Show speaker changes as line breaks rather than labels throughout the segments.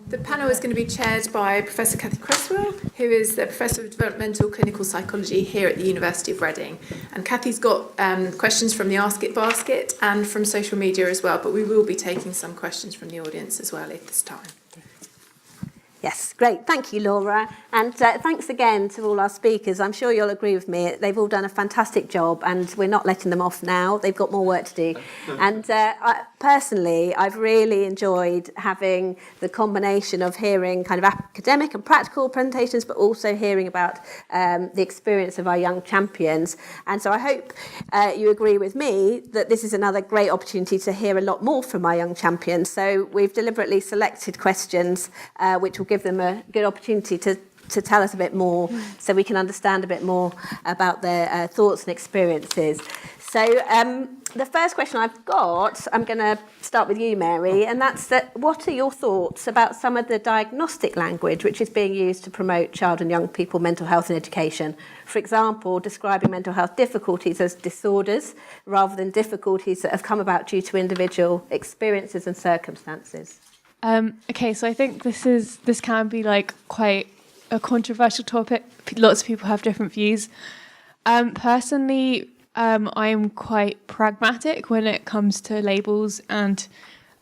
The panel is going to be chaired by Professor Cathy Cresswell, who is the Professor of Developmental Clinical Psychology here at the University of Reading. And Cathy's got questions from the Ask It basket and from social media as well, but we will be taking some questions from the audience as well at this time.
Yes, great. Thank you, Laura. And thanks again to all our speakers. I'm sure you'll agree with me. They've all done a fantastic job and we're not letting them off now. They've got more work to do. And personally, I've really enjoyed having the combination of hearing kind of academic and practical presentations, but also hearing about the experience of our young champions. And so I hope you agree with me that this is another great opportunity to hear a lot more from our young champions. So we've deliberately selected questions which will give them a good opportunity to tell us a bit more so we can understand a bit more about their thoughts and experiences. So the first question I've got, I'm going to start with you, Mary, and that's that what are your thoughts about some of the diagnostic language which is being used to promote child and young people mental health and education? For example, describing mental health difficulties as disorders rather than difficulties that have come about due to individual experiences and circumstances.
Okay, so I think this can be like quite a controversial topic. Lots of people have different views. Personally, I'm quite pragmatic when it comes to labels and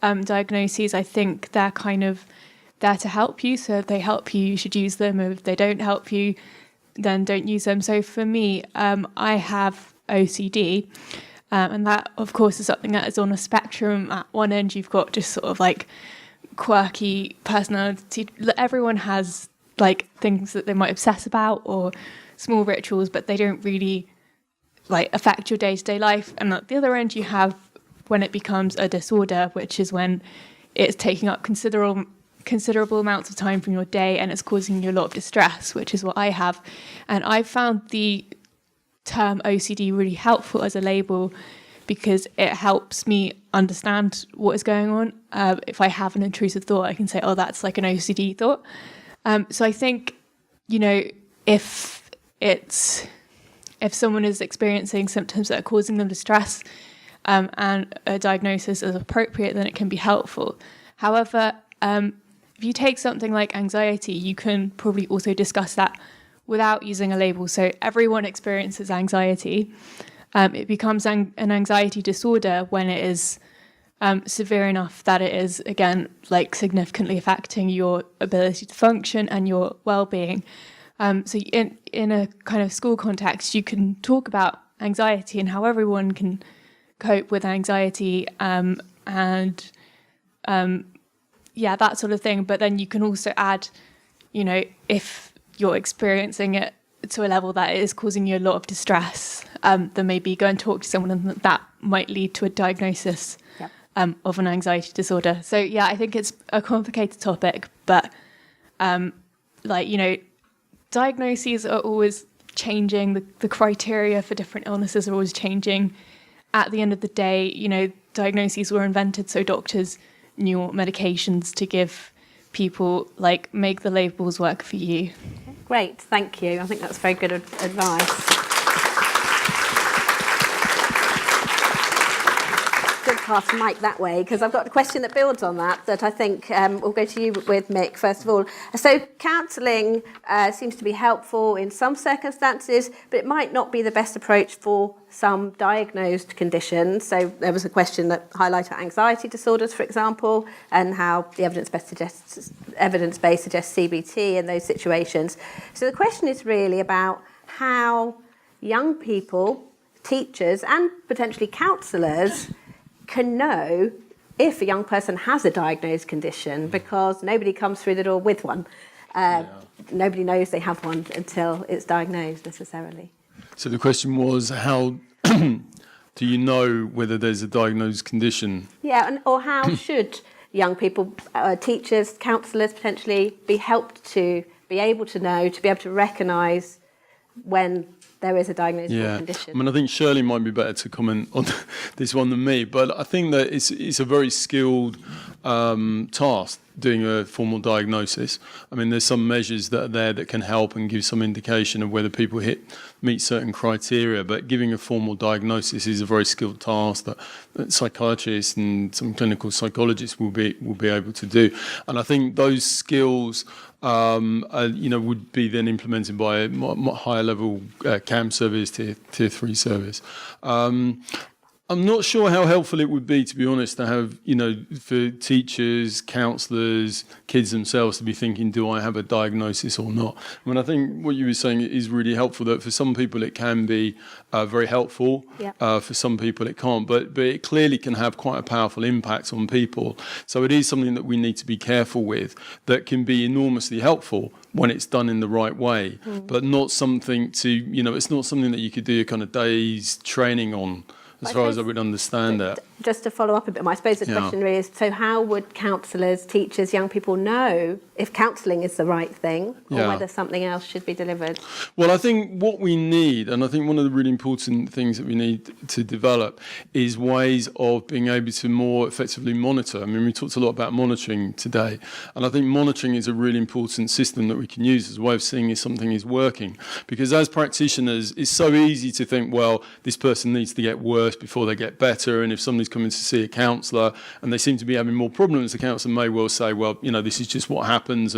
diagnoses. I think they're kind of there to help you. So if they help you, you should use them. If they don't help you, then don't use them. So for me, I have OCD. And that, of course, is something that is on a spectrum. At one end, you've got just sort of like quirky personality. Everyone has like things that they might obsess about or small rituals, but they don't really like affect your day-to-day life. And at the other end, you have when it becomes a disorder, which is when it's taking up considerable amounts of time from your day and it's causing you a lot of distress, which is what I have. And I found the term OCD really helpful as a label because it helps me understand what is going on. If I have an intrusive thought, I can say, oh, that's like an OCD thought. So I think, you know, if someone is experiencing symptoms that are causing them distress and a diagnosis is appropriate, then it can be helpful. However, if you take something like anxiety, you can probably also discuss that without using a label. So everyone experiences anxiety. It becomes an anxiety disorder when it is severe enough that it is, again, like significantly affecting your ability to function and your well-being. So in a kind of school context, you can talk about anxiety and how everyone can cope with anxiety and that sort of thing. But then you can also add, you know, if you're experiencing it to a level that it is causing you a lot of distress, then maybe go and talk to someone and that might lead to a diagnosis of an anxiety disorder. So yeah, I think it's a complicated topic, but like, you know, diagnoses are always changing. The criteria for different illnesses are always changing. At the end of the day, you know, diagnoses were invented so doctors knew what medications to give people, like make the labels work for you.
Great, thank you. I think that's very good advice. Good pass Mike that way, because I've got a question that builds on that I think we'll go to you with, Mick, first of all. So counselling seems to be helpful in some circumstances, but it might not be the best approach for some diagnosed conditions. So there was a question that highlighted anxiety disorders, for example, and how the evidence-based suggests CBT in those situations. So the question is really about how young people, teachers, and potentially counsellors can know if a young person has a diagnosed condition, because nobody comes through the door with one. Nobody knows they have one until it's diagnosed necessarily. So
the question was, how do you know whether there's a diagnosed condition?
Yeah, or how should young people, teachers, counsellors potentially be helped to be able to know, to be able to recognise when there is a diagnosed condition?
I mean, I think Shirley might be better to comment on this one than me, but I think that it's a very skilled task doing a formal diagnosis. I mean, there's some measures that are there that can help and give some indication of whether people meet certain criteria, but giving a formal diagnosis is a very skilled task that psychiatrists and some clinical psychologists will be able to do. And I think those skills would be then implemented by a higher level CAM service, tier 3 service. I'm not sure how helpful it would be, to be honest, to have, for teachers, counsellors, kids themselves to be thinking, do I have a diagnosis or not? I mean, I think what you were saying is really helpful, that for some people it can be very helpful. Yeah. For some people it can't, but it clearly can have quite a powerful impact on people. So it is something that we need to be careful with, that can be enormously helpful when it's done in the right way, but not something to, it's not something that you could do a kind of day's training on, as far as I would understand it.
Just to follow up a bit more, I suppose the question really is, so how would counsellors, teachers, young people know if counselling is the right thing or whether something else should be delivered?
Well, I think what we need, and I think one of the really important things that we need to develop, is ways of being able to more effectively monitor. I mean, we talked a lot about monitoring today, and I think monitoring is a really important system that we can use as a way of seeing if something is working. Because as practitioners, it's so easy to think, well, this person needs to get worse before they get better, and if somebody's coming to see a counsellor and they seem to be having more problems, the counsellor may well say, well, this is just what happens,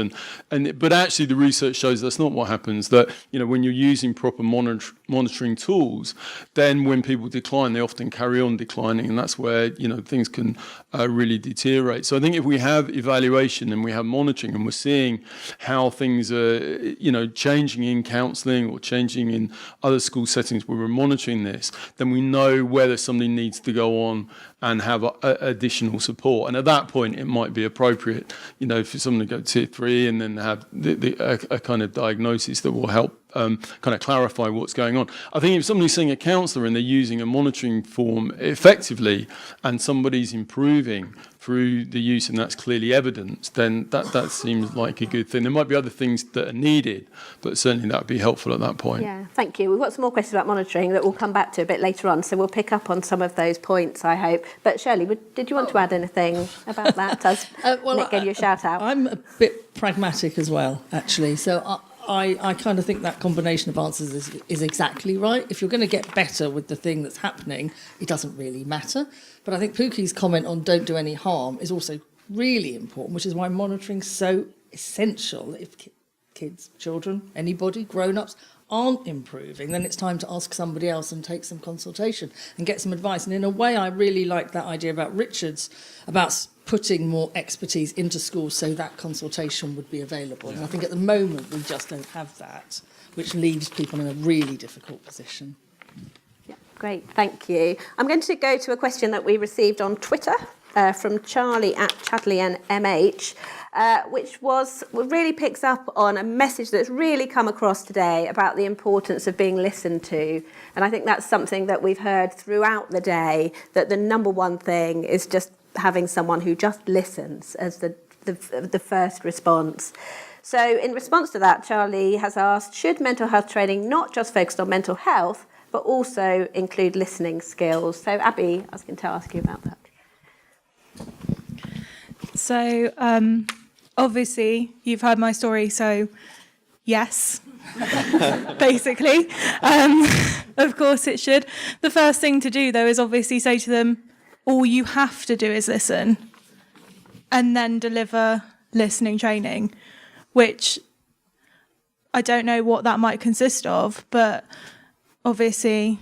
but actually the research shows that's not what happens. That when you're using proper monitoring tools, then when people decline, they often carry on declining, and that's where things can really deteriorate. So I think if we have evaluation and we have monitoring, and we're seeing how things are changing in counselling or changing in other school settings where we're monitoring this, then we know whether somebody needs to go on and have additional support. And at that point, it might be appropriate, for someone to go tier 3 and then have a kind of diagnosis that will help kind of clarify what's going on. I think if somebody's seeing a counsellor and they're using a monitoring form effectively, and somebody's improving through the use, and that's clearly evidenced, then that seems like a good thing. There might be other things that are needed, but certainly that would be helpful at that point.
Yeah, thank you. We've got some more questions about monitoring that we'll come back to a bit later on, so we'll pick up on some of those points, I hope. But Shirley, did you want to add anything about that as Mick gave you a shout out?
I'm a bit pragmatic as well, actually. So I kind of think that combination of answers is exactly right. If you're going to get better with the thing that's happening, it doesn't really matter. But I think Pooky's comment on don't do any harm is also really important, which is why monitoring's so essential. If kids, children, anybody, grown-ups aren't improving, then it's time to ask somebody else and take some consultation and get some advice. And in a way, I really like that idea about Richard's, about putting more expertise into schools so that consultation would be available. And I think at the moment we just don't have that, which leaves people in a really difficult position.
Yeah, great, thank you. I'm going to go to a question that we received on Twitter from Charlie at ChadleyNMH, which really picks up on a message that's really come across today about the importance of being listened to. And I think that's something that we've heard throughout the day, that the number one thing is just having someone who just listens as the first response. So in response to that, Charlie has asked, should mental health training not just focus on mental health, but also include listening skills? So Abbie, I was going to ask you about that.
So obviously you've heard my story, so yes, basically. Of course it should. The first thing to do, though, is obviously say to them, all you have to do is listen, and then deliver listening training, which I don't know what that might consist of, but obviously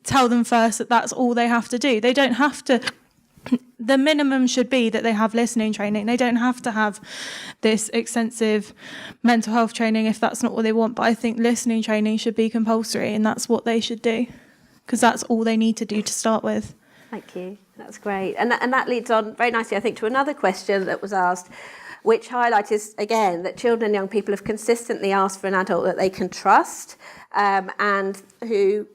tell them first that that's all they have to do. They don't have to. The minimum should be that they have listening training. They don't have to have this extensive mental health training if that's not what they want. But I think listening training should be compulsory, and that's what they should do, because that's all they need to do to start with.
Thank you. That's great. And that leads on very nicely, I think, to another question that was asked, which highlights, again, that children and young people have consistently asked for an adult that they can trust and who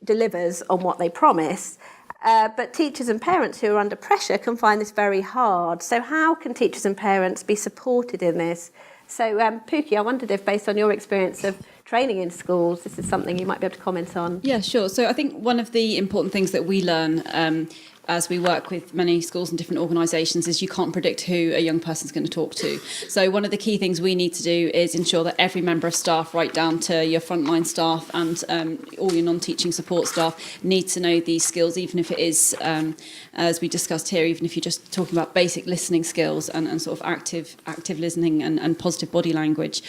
delivers on what they promise. But teachers and parents who are under pressure can find this very hard. So how can teachers and parents be supported in this? So, Pooky, I wondered if, based on your experience of training in schools, this is something you might be able to comment on.
Yeah, sure. So I think one of the important things that we learn as we work with many schools and different organisations, is you can't predict who a young person's going to talk to. So one of the key things we need to do is ensure that every member of staff, right down to your frontline staff and all your non-teaching support staff, need to know these skills, even if it is, as we discussed here, even if you're just talking about basic listening skills and sort of active listening and positive body language.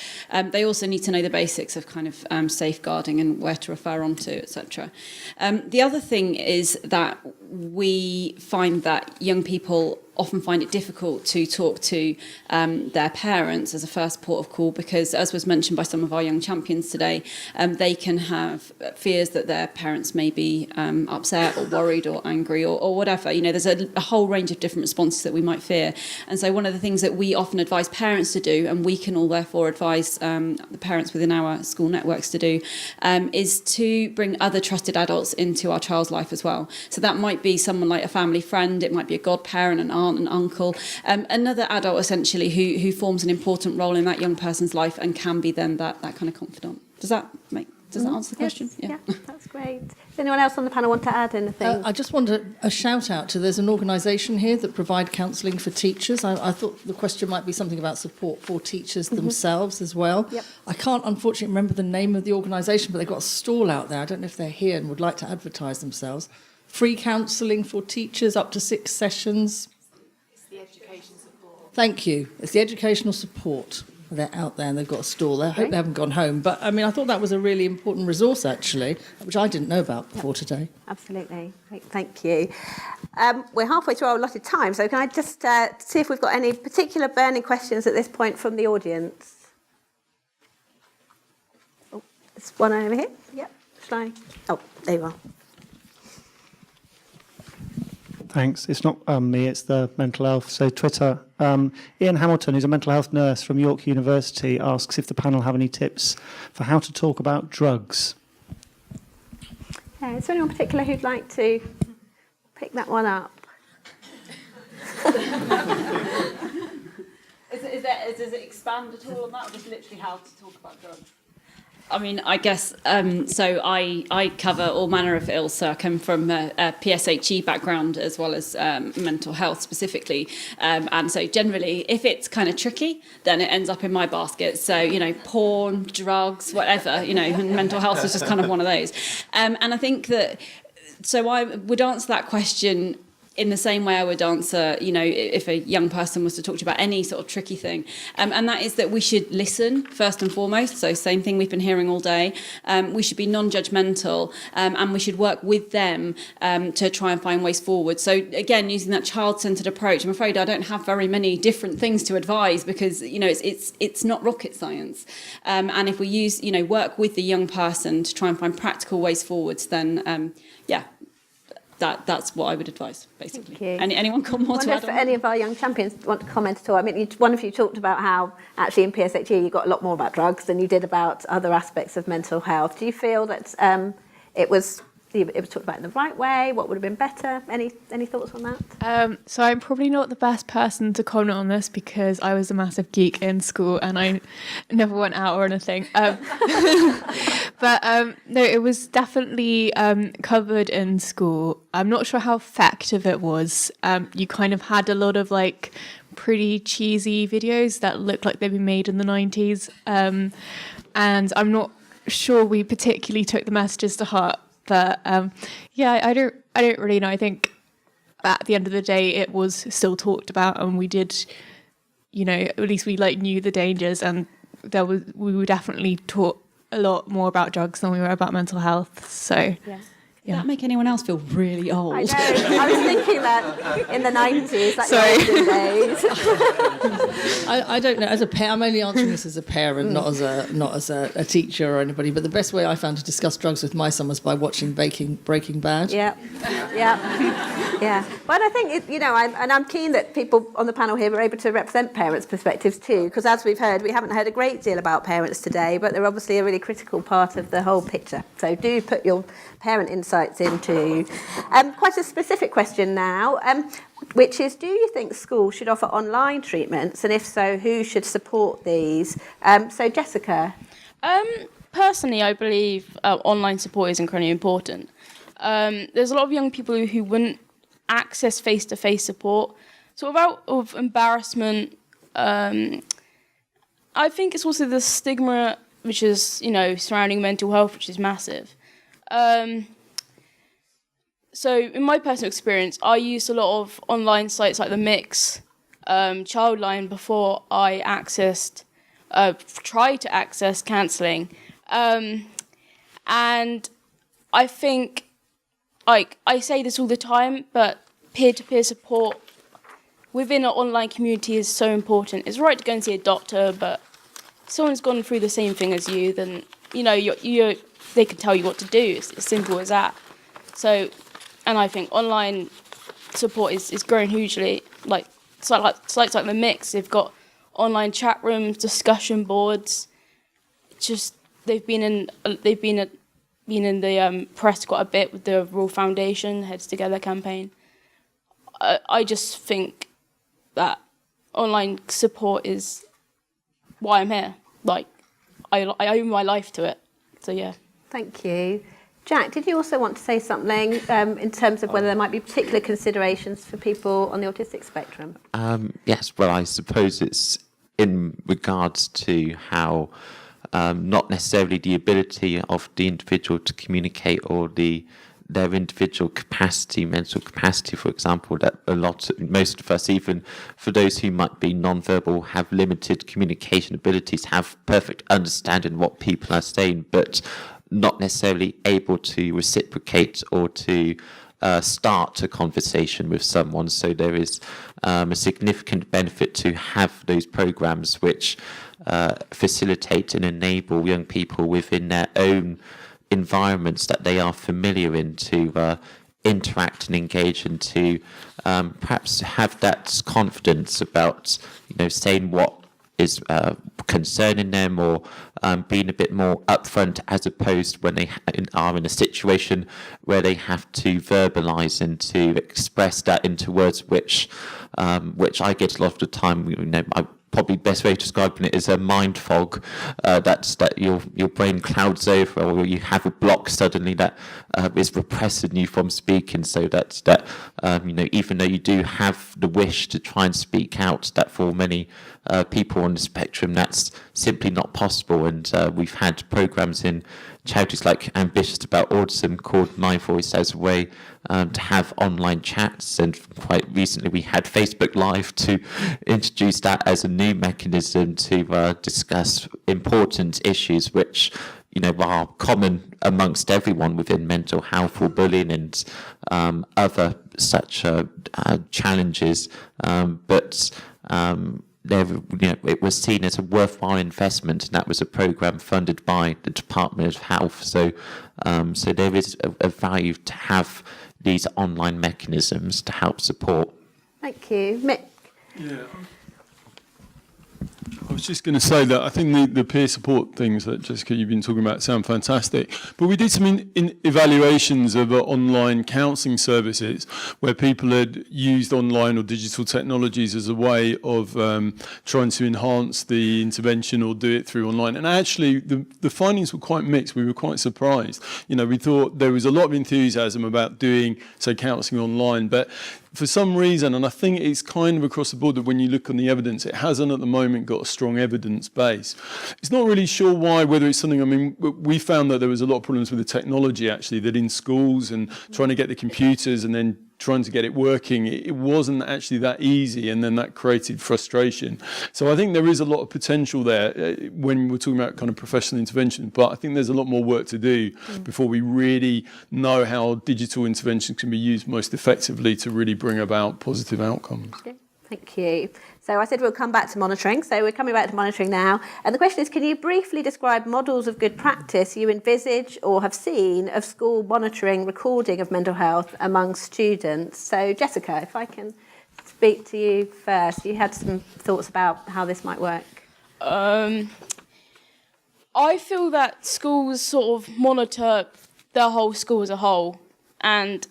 They also need to know the basics of kind of safeguarding and where to refer on to, etc. The other thing is that we find that young people often find it difficult to talk to their parents as a first port of call, because, as was mentioned by some of our young champions today, they can have fears that their parents may be upset or worried or angry or whatever. You know, there's a whole range of different responses that we might fear. And so one of the things that we often advise parents to do, and we can all therefore advise the parents within our school networks to do, is to bring other trusted adults into our child's life as well. So that might be someone like a family friend, it might be a godparent, an aunt, an uncle, another adult essentially who forms an important role in that young person's life and can be then that kind of confidant. Does that answer the question?
Yes, yeah, that's great. Does anyone else on the panel want to add anything?
I just want a shout out to, there's an organisation here that provide counselling for teachers. I thought the question might be something about support for teachers themselves as well.
Yep.
I can't unfortunately remember the name of the organisation, but they've got a stall out there. I don't know if they're here and would like to advertise themselves. Free counselling for teachers, up to 6 sessions.
It's the education support.
Thank you. It's the educational support. They're out there and they've got a stall there. I hope they haven't gone home. But, I mean, I thought that was a really important resource, actually, which I didn't know about before today.
Absolutely. Great, thank you. We're halfway through our allotted time, so can I just see if we've got any particular burning questions at this point from the audience? Oh, there's one over here. Yep. Shall I? Oh, there you are.
Thanks. It's not me, it's the mental health. So Twitter, Ian Hamilton, who's a mental health nurse from York University, asks if the panel have any tips for how to talk about drugs.
Is there anyone particular who'd like to pick that one up?
Does it expand at all on that, or just literally how to talk about drugs? I mean, I guess, so I cover all manner of ills, so I come from a PSHE background as well as mental health specifically, and so generally, if it's kind of tricky, then it ends up in my basket, so, you know, porn, drugs, whatever, you know, and mental health is just kind of one of those. And I think that, so I would answer that question in the same way I would answer, you know, if a young person was to talk to you about any sort of tricky thing. And that is that we should listen first and foremost. So same thing we've been hearing all day. We should be non-judgmental and we should work with them to try and find ways forward. So again, using that child-centred approach, I'm afraid I don't have very many different things to advise because, you know, it's not rocket science. And if we use, you know, work with the young person to try and find practical ways forwards, then, yeah, that's what I would advise, basically.
Thank you.
Anyone got more to
I
add
wonder if
on?
any of our young champions want to comment at all. I mean, one of you talked about how actually in PSHE you got a lot more about drugs than you did about other aspects of mental health. Do you feel that it was talked about in the right way? What would have been better? Any thoughts on that?
So I'm probably not the best person to comment on this because I was a massive geek in school and I never went out or anything. But no, it was definitely covered in school. I'm not sure how effective it was. You kind of had a lot of like pretty cheesy videos that looked like they'd been made in the 90s. And I'm not sure we particularly took the messages to heart. But yeah, I don't really know. I think at the end of the day, it was still talked about, and we did, you know, at least we like knew the dangers, and we were definitely taught a lot more about drugs than we were about mental health. So
Yeah.
Does that make anyone else feel really old?
I know. I was thinking that in the 90s, like
Sorry.
the olden days.
I don't know. As a parent, I'm only answering this as a parent, not as a teacher or anybody. But the best way I found to discuss drugs with my son was by watching Breaking Bad.
Yeah. But I think, I'm keen that people on the panel here were able to represent parents' perspectives too, because as we've heard, we haven't heard a great deal about parents today, but they're obviously a really critical part of the whole picture. So do put your parent insights into. Quite a specific question now, which is, do you think schools should offer online treatments? And if so, who should support these? So Jessica.
Personally, I believe online support is incredibly important. There's a lot of young people who wouldn't access face-to-face support, sort of out of embarrassment. I think it's also the stigma which is, you know, surrounding mental health, which is massive. So in my personal experience, I used a lot of online sites like the Mick, Childline before I tried to access counselling. And I think, like, I say this all the time, but peer-to-peer support within an online community is so important. It's right to go and see a doctor, but if someone's gone through the same thing as you, then, you know, they can tell you what to do. It's as simple as that. So, and I think online support is growing hugely. Like sites like the Mick, they've got online chat rooms, discussion boards. Just they've been in the press quite a bit with the Royal Foundation Heads Together campaign. I just think that online support is why I'm here. Like, I owe my life to it. So yeah.
Thank you. Jack, did you also want to say something in terms of whether there might be particular considerations for people on the autistic spectrum?
Yes, well, I suppose it's in regards to how not necessarily the ability of the individual to communicate or their individual capacity, mental capacity, for example, that most of us, even for those who might be non-verbal, have limited communication abilities, have perfect understanding of what people are saying, but not necessarily able to reciprocate or to start a conversation with someone. So there is a significant benefit to have those programs which facilitate and enable young people within their own environments that they are familiar in to interact and engage and to perhaps have that confidence about, you know, saying what is concerning them or being a bit more upfront, as opposed when they are in a situation where they have to verbalise and to express that into words, which I get a lot of the time. You know, probably best way of describing it is a mind fog. That your brain clouds over, or you have a block suddenly that is repressing you from speaking. So that you know, even though you do have the wish to try and speak out, that for many people on the spectrum, that's simply not possible. And we've had programs in charities like Ambitious About Autism called My Voice as a way to have online chats, and quite recently we had Facebook Live to introduce that as a new mechanism to discuss important issues which, you know, are common amongst everyone within mental health or bullying and other such challenges, but it was seen as a worthwhile investment, and that was a program funded by the Department of Health. So there is a value to have these online mechanisms to help support.
Thank you. Mick?
Yeah. I was just going to say that I think the peer support things that, Jessica, you've been talking about sound fantastic. But we did some evaluations of online counselling services where people had used online or digital technologies as a way of trying to enhance the intervention or do it through online. And actually, the findings were quite mixed. We were quite surprised. You know, we thought there was a lot of enthusiasm about doing, say, counselling online, but for some reason, and I think it's kind of across the board, that when you look on the evidence, it hasn't at the moment got a strong evidence base. It's not really sure why, whether it's something, I mean, we found that there was a lot of problems with the technology, actually, that in schools and trying to get the computers and then trying to get it working, it wasn't actually that easy, and then that created frustration. So I think there is a lot of potential there when we're talking about kind of professional intervention, but I think there's a lot more work to do before we really know how digital intervention can be used most effectively to really bring about positive outcomes.
Yeah, thank you. So I said we'll come back to monitoring. So we're coming back to monitoring now. And the question is, can you briefly describe models of good practice you envisage or have seen of school monitoring, recording of mental health among students? So Jessica, if I can speak to you first. You had some thoughts about how this might work.
I feel that schools sort of monitor the whole school as a whole. And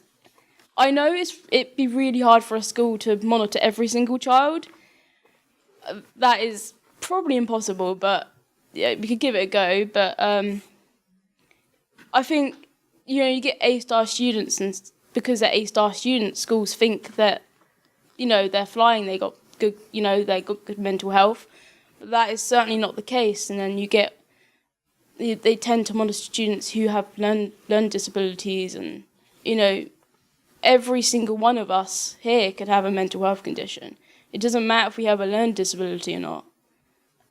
I know it'd be really hard for a school to monitor every single child. That is probably impossible, but yeah, we could give it a go. But I think, you know, you get A-star students and because they're A-star students, schools think that, they're flying, they got good, they got good mental health. But that is certainly not the case. And then they tend to monitor students who have learning disabilities, and, every single one of us here could have a mental health condition. It doesn't matter if we have a learning disability or not.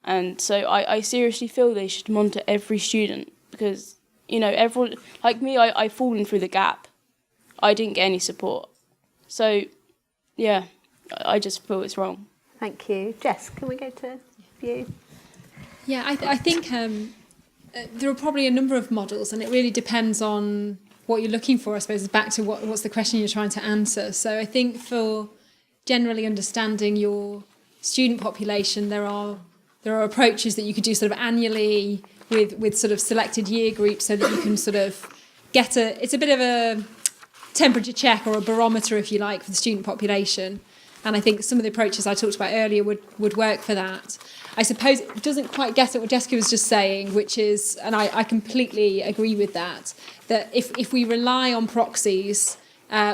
And so I seriously feel they should monitor every student, because, everyone, like me, I've fallen through the gap. I didn't get any support. So, yeah, I just feel it's wrong.
Thank you. Jess, can we go to you?
Yeah, I think there are probably a number of models, and it really depends on what you're looking for, I suppose. It's back to what's the question you're trying to answer. So I think for generally understanding your student population, there are approaches that you could do sort of annually with sort of selected year groups, so that you can sort of it's a bit of a temperature check, or a barometer, if you like, for the student population. And I think some of the approaches I talked about earlier would work for that. I suppose it doesn't quite get at what Jessica was just saying, which is, and I completely agree with that if we rely on proxies,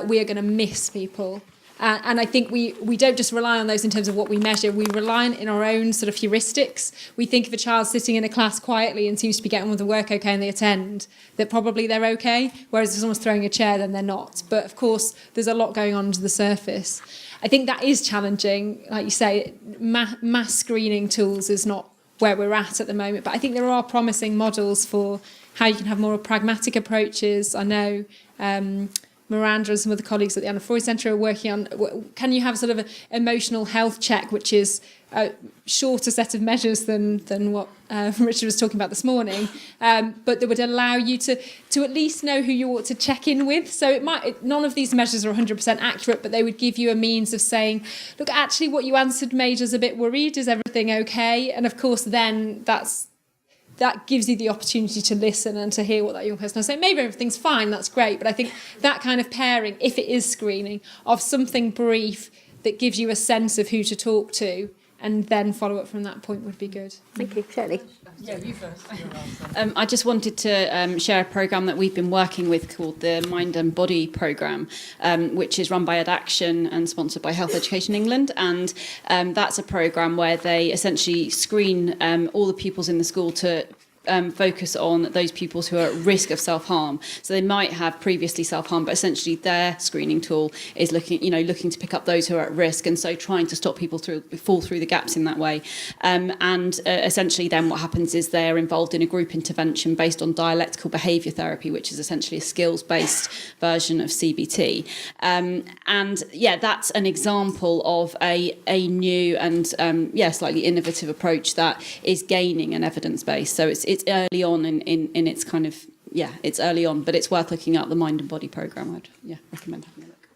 we are going to miss people. And I think we don't just rely on those in terms of what we measure. We rely on in our own sort of heuristics. We think if a child's sitting in a class quietly and seems to be getting on with the work okay and they attend, that probably they're okay. Whereas if someone's throwing a chair, then they're not. But of course, there's a lot going on under the surface. I think that is challenging. Like you say, mass screening tools is not where we're at the moment. But I think there are promising models for how you can have more pragmatic approaches. I know Miranda and some of the colleagues at the Anna Freud Centre are working on, can you have sort of an emotional health check, which is a shorter set of measures than what Richard was talking about this morning, but that would allow you to at least know who you ought to check in with. So none of these measures are 100% accurate, but they would give you a means of saying, look, actually what you answered made us a bit worried. Is everything okay? And of course, then that gives you the opportunity to listen and to hear what that young person has to say. Maybe everything's fine, that's great, but I think that kind of pairing, if it is screening, of something brief that gives you a sense of who to talk to, and then follow up from that point would be good.
Thank you. Shirley?
Yeah, you first.
I just wanted to share a programme that we've been working with called the Mind and Body programme, which is run by AdAction and sponsored by Health Education England. And that's a programme where they essentially screen all the pupils in the school to focus on those pupils who are at risk of self-harm. So they might have previously self-harmed, but essentially their screening tool is looking to pick up those who are at risk, and so trying to stop people fall through the gaps in that way. Essentially then what happens is they're involved in a group intervention based on dialectical behaviour therapy, which is essentially a skills-based version of CBT. That's an example of a new and slightly innovative approach that is gaining an evidence base. So it's early on in its kind of, it's early on, but it's worth looking at the Mind and Body programme. I'd recommend having a look.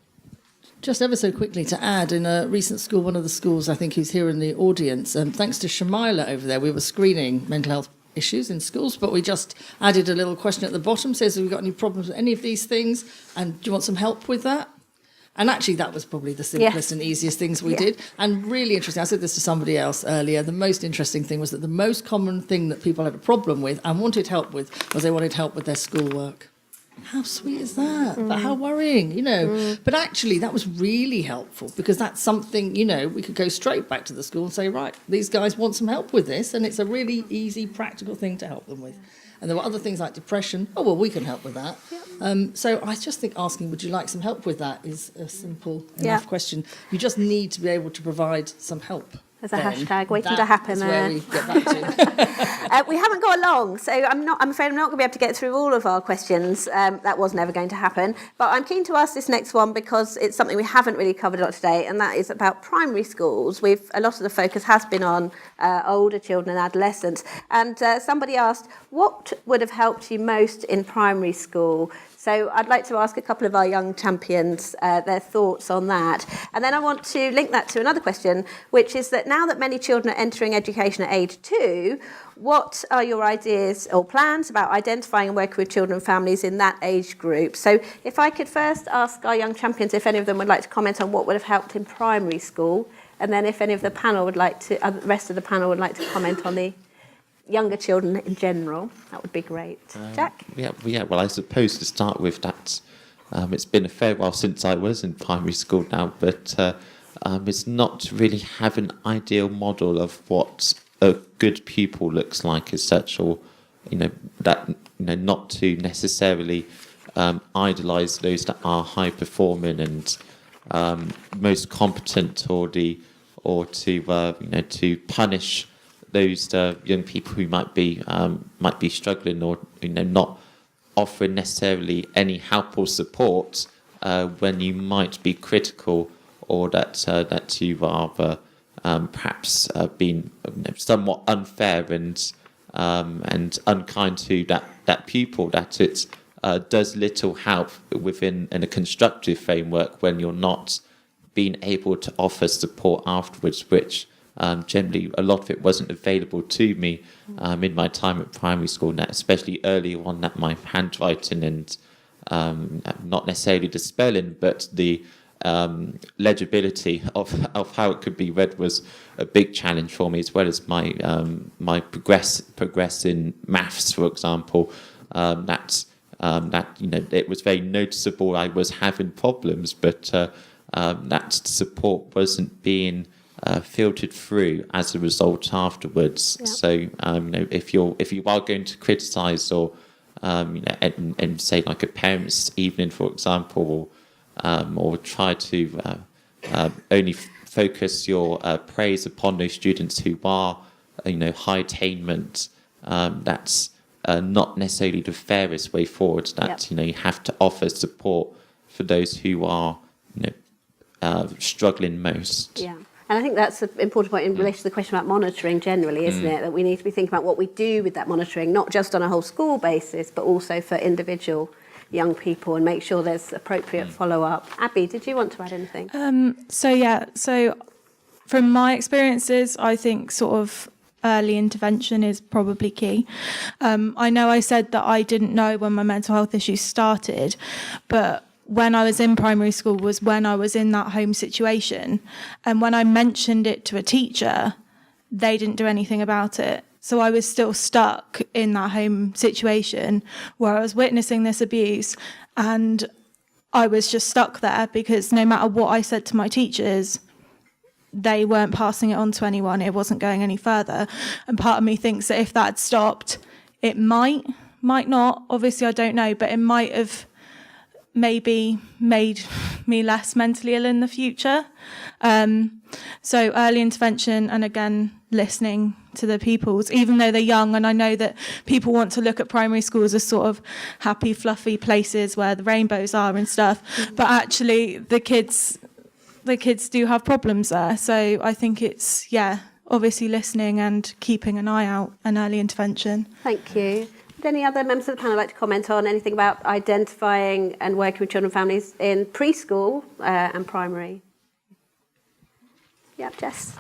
Just ever so quickly to add, in a recent school, one of the schools I think who's here in the audience, thanks to Shamila over there, we were screening mental health issues in schools, but we just added a little question at the bottom, says, have we got any problems with any of these things, and do you want some help with that? And actually, that was probably the simplest and easiest things we did. And really interesting, I said this to somebody else earlier, the most interesting thing was that the most common thing that people had a problem with and wanted help with was they wanted help with their schoolwork. How sweet is that? But how worrying, But actually, that was really helpful, because that's something, we could go straight back to the school and say, right, these guys want some help with this, and it's a really easy, practical thing to help them with. And there were other things like depression. Oh, well, we can help with that. Yep. So I just think asking, would you like some help with that, is a simple enough question. You just need to be able to provide some help.
There's a hashtag waiting to happen there.
Where we get back to.
We haven't got long, so I'm afraid I'm not going to be able to get through all of our questions. That was never going to happen. But I'm keen to ask this next one because it's something we haven't really covered a lot today, and that is about primary schools. A lot of the focus has been on older children and adolescents. And somebody asked, what would have helped you most in primary school? So I'd like to ask a couple of our young champions their thoughts on that. And then I want to link that to another question, which is that now that many children are entering education at age 2, what are your ideas or plans about identifying and working with children and families in that age group? So if I could first ask our young champions if any of them would like to comment on what would have helped in primary school, and then if any of the panel would like to, the rest of the panel would like to comment on the younger children in general, that would be great. Jack?
Well, I suppose to start with, that it's been a fair while since I was in primary school now, but it's not to really have an ideal model of what a good pupil looks like as such, or not to necessarily idolise those that are high performing and most competent, or to punish those young people who might be struggling, or not offering necessarily any help or support when you might be critical, or that you are perhaps being somewhat unfair and unkind to that pupil, that it does little help within in a constructive framework when you're not being able to offer support afterwards, which generally a lot of it wasn't available to me in my time at primary school, and that especially early on, that my handwriting and not necessarily the spelling, but the legibility of how it could be read was a big challenge for me, as well as my progress in maths, for example. That it was very noticeable I was having problems, but that support wasn't being filtered through as a result afterwards. Yeah. So if you are going to criticise, or and say like a parents' evening, for example, or try to only focus your praise upon those students who are high attainment, that's not necessarily the fairest way forward. That you have to offer support for those who are struggling most.
Yeah. And I think that's an important point in relation to the question about monitoring generally, isn't it? That we need to be thinking about what we do with that monitoring, not just on a whole school basis, but also for individual young people, and make sure there's appropriate follow-up. Abbie, did you want to add anything?
So from my experiences, I think sort of early intervention is probably key. I know I said that I didn't know when my mental health issues started, but when I was in primary school was when I was in that home situation. And when I mentioned it to a teacher, they didn't do anything about it. So I was still stuck in that home situation where I was witnessing this abuse, and I was just stuck there because no matter what I said to my teachers, they weren't passing it on to anyone. It wasn't going any further. And part of me thinks that if that had stopped, it might not. Obviously, I don't know, but it might have maybe made me less mentally ill in the future. So early intervention, and again, listening to the pupils, even though they're young. And I know that people want to look at primary schools as sort of happy, fluffy places where the rainbows are and stuff. But actually, the kids do have problems there. So I think it's, obviously listening and keeping an eye out and early intervention.
Thank you. Would any other members of the panel like to comment on anything about identifying and working with children and families in preschool and primary? Yeah, Jess.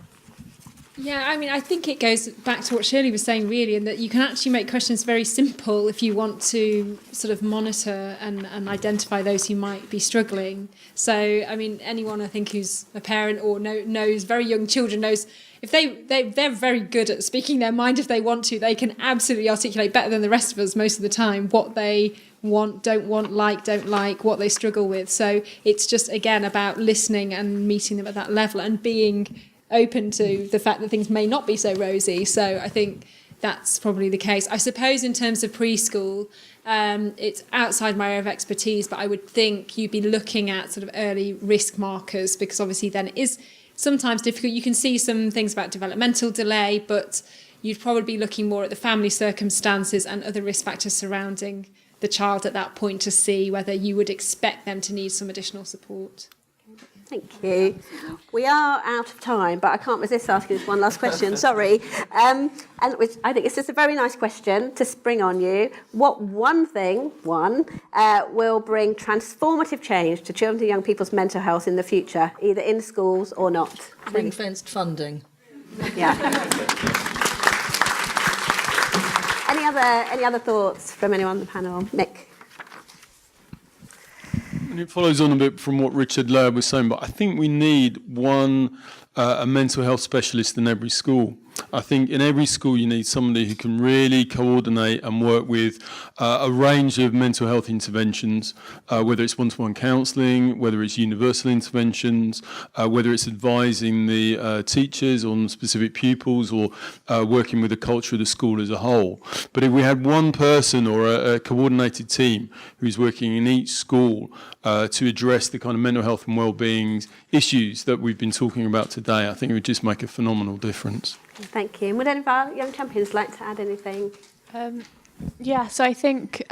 Yeah, I mean, I think it goes back to what Shirley was saying, really, and that you can actually make questions very simple if you want to sort of monitor and identify those who might be struggling. So, I mean, anyone, I think, who's a parent or knows very young children knows if they're very good at speaking their mind if they want to. They can absolutely articulate better than the rest of us most of the time what they want, don't like, what they struggle with. So it's just, again, about listening and meeting them at that level and being open to the fact that things may not be so rosy. So I think that's probably the case. I suppose in terms of preschool, it's outside my area of expertise, but I would think you'd be looking at sort of early risk markers, because obviously then it is sometimes difficult. You can see some things about developmental delay, but you'd probably be looking more at the family circumstances and other risk factors surrounding the child at that point to see whether you would expect them to need some additional support.
Thank you. We are out of time, but I can't resist asking this one last question. Sorry. And which I think it's just a very nice question to spring on you. What one thing will bring transformative change to children and young people's mental health in the future, either in schools or not?
Ring-fenced funding.
Yeah. Any other thoughts from anyone on the panel? Mick?
And it follows on a bit from what Richard Laird was saying, but I think we need one a mental health specialist in every school. I think in every school you need somebody who can really coordinate and work with a range of mental health interventions, whether it's one-to-one counselling, whether it's universal interventions, whether it's advising the teachers on specific pupils, or working with the culture of the school as a whole. But if we had one person or a coordinated team who's working in each school to address the kind of mental health and well-being issues that we've been talking about today, I think it would just make a phenomenal difference.
Thank you. And would any of our young champions like to add anything?
Yeah, so I think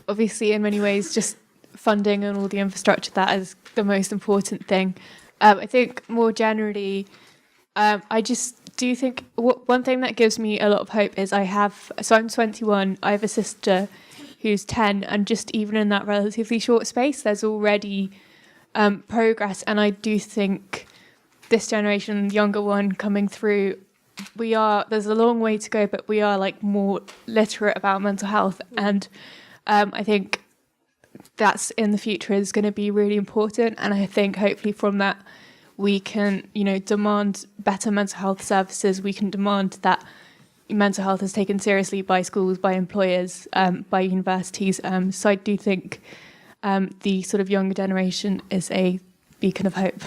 obviously in many ways just funding and all the infrastructure, that is the most important thing. I think more generally, I just do think one thing that gives me a lot of hope is I'm 21, I have a sister who's 10, and just even in that relatively short space, there's already progress. And I do think this generation, younger one coming through, there's a long way to go, but we are like more literate about mental health, and I think that's in the future is going to be really important. And I think hopefully from that we can, demand better mental health services. We can demand that mental health is taken seriously by schools, by employers, by universities. So I do think the sort of younger generation is a beacon of hope.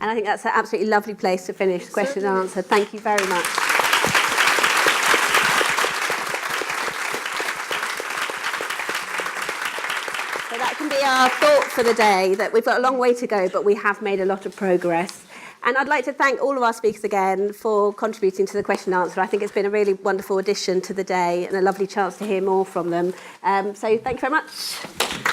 And I think that's an absolutely lovely place to finish the question and answer. Thank you very much. So that can be our thought for the day, that we've got a long way to go, but we have made a lot of progress. And I'd like to thank all of our speakers again for contributing to the question and answer. I think it's been a really wonderful addition to the day and a lovely chance to hear more from them. So thank you very much.